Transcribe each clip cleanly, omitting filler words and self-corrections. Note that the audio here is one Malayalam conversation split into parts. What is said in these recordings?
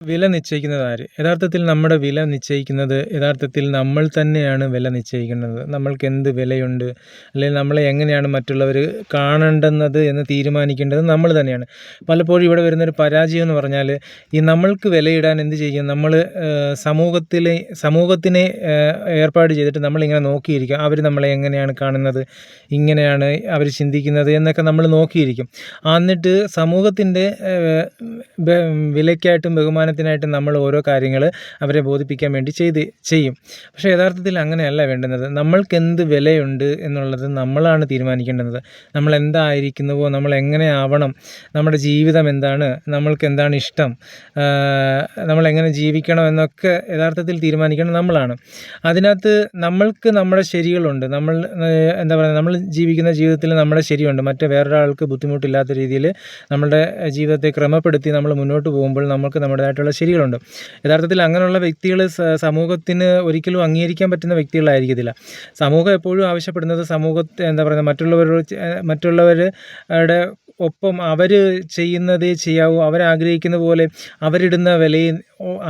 വില നിശ്ചയിക്കുന്നത് ആര്? യഥാർത്ഥത്തിൽ നമ്മുടെ വില നിശ്ചയിക്കുന്നത് യഥാർത്ഥത്തിൽ നമ്മൾ തന്നെയാണ് വില നിശ്ചയിക്കുന്നത്. നമ്മൾക്ക് എന്ത് വിലയുണ്ട്, അല്ലെങ്കിൽ നമ്മളെ എങ്ങനെയാണ് മറ്റുള്ളവർ കാണേണ്ടുന്നത് എന്ന് തീരുമാനിക്കേണ്ടത് നമ്മൾ തന്നെയാണ്. പലപ്പോഴും ഇവിടെ വരുന്നൊരു പരാജയം എന്ന് പറഞ്ഞാൽ, ഈ നമ്മൾക്ക് വിലയിടാൻ എന്ത് ചെയ്യും, നമ്മൾ സമൂഹത്തിനെ ഏർപ്പാട് ചെയ്തിട്ട് നമ്മളിങ്ങനെ നോക്കിയിരിക്കും. അവർ നമ്മളെ എങ്ങനെയാണ് കാണുന്നത്, ഇങ്ങനെയാണ് അവർ ചിന്തിക്കുന്നത് എന്നൊക്കെ നമ്മൾ നോക്കിയിരിക്കും. എന്നിട്ട് സമൂഹത്തിൻ്റെ വിലയ്ക്കായിട്ടും ബഹുമാനത്തിനായിട്ടും നമ്മൾ ഓരോ കാര്യങ്ങൾ അവരെ ബോധിപ്പിക്കാൻ വേണ്ടി ചെയ്യും. പക്ഷേ യഥാർത്ഥത്തിൽ അങ്ങനെയല്ല വേണ്ടുന്നത്. നമ്മൾക്കെന്ത് വിലയുണ്ട് എന്നുള്ളത് നമ്മളാണ് തീരുമാനിക്കേണ്ടത്. നമ്മൾ എന്തായിരിക്കുന്നുവോ, നമ്മൾ എങ്ങനെ ആവണം, നമ്മുടെ ജീവിതം എന്താണ്, നമ്മൾക്ക് എന്താണ് ഇഷ്ടം, നമ്മളെങ്ങനെ ജീവിക്കണം എന്നൊക്കെ യഥാർത്ഥത്തിൽ തീരുമാനിക്കണം നമ്മളാണ്. അതിനകത്ത് നമ്മൾക്ക് നമ്മുടെ ശരികളുണ്ട്. നമ്മൾ ജീവിക്കുന്ന ജീവിതത്തിൽ നമ്മുടെ ശരിയുണ്ട്. വേറൊരാൾക്ക് ബുദ്ധിമുട്ടില്ലാത്ത രീതിയിൽ നമ്മളുടെ ജീവിതത്തെ ക്രമപ്പെടുത്തി നമ്മൾ മുന്നോട്ട് പോകുമ്പോൾ നമുക്ക് നമ്മുടേതായിട്ടുള്ള ശരികളുണ്ട്. യഥാർത്ഥത്തിൽ അങ്ങനെയുള്ള വ്യക്തികൾ സമൂഹത്തിന് ഒരിക്കലും അംഗീകരിക്കാൻ പറ്റുന്ന വ്യക്തികളായിരിക്കത്തില്ല. സമൂഹം എപ്പോഴും ആവശ്യപ്പെടുന്നത് മറ്റുള്ളവരുടെ ഒപ്പം അവർ ചെയ്യുന്നതേ ചെയ്യാവൂ, അവരാഗ്രഹിക്കുന്ന പോലെ അവരിടുന്ന വിലയിൽ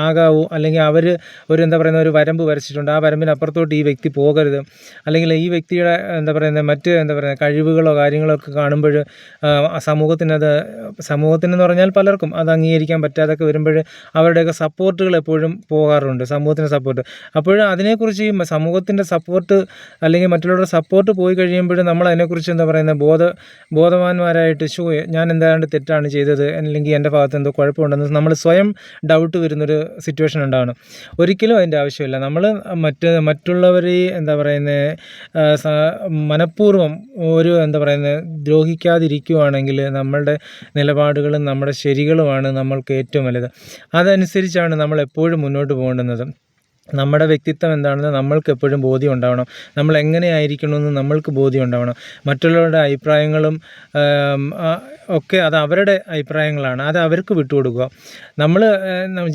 ആകാവൂ, അല്ലെങ്കിൽ അവർ ഒരു വരമ്പ് വരച്ചിട്ടുണ്ട്, ആ വരമ്പിനപ്പുറത്തോട്ട് ഈ വ്യക്തി പോകരുത്, അല്ലെങ്കിൽ ഈ വ്യക്തിയുടെ കഴിവുകളോ കാര്യങ്ങളോ ഒക്കെ കാണുമ്പോൾ സമൂഹത്തിനെന്ന് പറഞ്ഞാൽ പലർക്കും അത് അംഗീകരിക്കാൻ പറ്റാതൊക്കെ വരുമ്പോൾ അവരുടെയൊക്കെ സപ്പോർട്ടുകൾ എപ്പോഴും പോകാറുണ്ട്, സമൂഹത്തിൻ്റെ സപ്പോർട്ട്. അപ്പോഴും അതിനെക്കുറിച്ച് സമൂഹത്തിൻ്റെ സപ്പോർട്ട് അല്ലെങ്കിൽ മറ്റുള്ളവരുടെ സപ്പോർട്ട് പോയി കഴിയുമ്പോൾ നമ്മൾ അതിനെക്കുറിച്ച് ബോധവാന്മാരായിട്ട് ഞാൻ എന്താണ്ട് തെറ്റാണ് ചെയ്തത്, അല്ലെങ്കിൽ എൻ്റെ ഭാഗത്ത് എന്തോ കുഴപ്പമുണ്ടെന്ന് നമ്മൾ സ്വയം ഡൗട്ട് വരുന്നൊരു സിറ്റുവേഷൻ ഉണ്ടാവണം. ഒരിക്കലും അതിൻ്റെ ആവശ്യമില്ല. നമ്മൾ മറ്റുള്ളവരെ മനഃപൂർവ്വം ദ്രോഹിക്കാതിരിക്കുകയാണെങ്കിൽ നമ്മളുടെ നിലപാടുകളും നമ്മുടെ ശരികളുമാണ് നമ്മൾക്ക് ഏറ്റവും വലുത്. അതനുസരിച്ചാണ് നമ്മൾ എപ്പോഴും മുന്നോട്ട് പോകേണ്ടുന്നത്. നമ്മുടെ വ്യക്തിത്വം എന്താണെന്ന് നമ്മൾക്ക് എപ്പോഴും ബോധ്യം ഉണ്ടാവണം. നമ്മൾ എങ്ങനെയായിരിക്കണമെന്ന് നമ്മൾക്ക് ബോധ്യം ഉണ്ടാവണം. മറ്റുള്ളവരുടെ അഭിപ്രായങ്ങളും ഒക്കെ അത് അവരുടെ അഭിപ്രായങ്ങളാണ്, അത് അവർക്ക് വിട്ടുകൊടുക്കുക. നമ്മൾ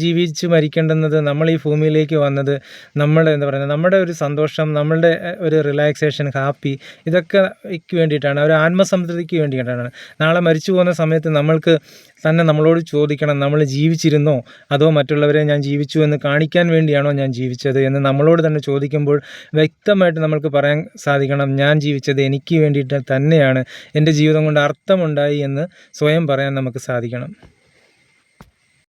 ജീവിച്ച് മരിക്കേണ്ടുന്നത്, നമ്മൾ ഈ ഭൂമിയിലേക്ക് വന്നത് നമ്മുടെ ഒരു സന്തോഷം, നമ്മളുടെ ഒരു റിലാക്സേഷൻ, ഹാപ്പി, ഇതൊക്കെ വേണ്ടിയിട്ടാണ്, ഒരു ആത്മസംതൃപ്തിക്ക് വേണ്ടിയിട്ടാണ്. നാളെ മരിച്ചു പോകുന്ന സമയത്ത് നമ്മൾക്ക് തന്നെ നമ്മളോട് ചോദിക്കണം, നമ്മൾ ജീവിച്ചിരുന്നോ, അതോ മറ്റുള്ളവരെ ഞാൻ ജീവിച്ചു എന്ന് കാണിക്കാൻ വേണ്ടിയാണോ ഞാൻ ജീവിച്ചത് എന്ന് നമ്മളോട് തന്നെ ചോദിക്കുമ്പോൾ വ്യക്തമായിട്ട് നമ്മൾക്ക് പറയാൻ സാധിക്കണം, ഞാൻ ജീവിച്ചത് എനിക്ക് വേണ്ടിയിട്ട് തന്നെയാണ്, എൻ്റെ ജീവിതം കൊണ്ട് അർത്ഥമുണ്ടായി എന്ന് സ്വയം പറയാൻ നമുക്ക് സാധിക്കണം.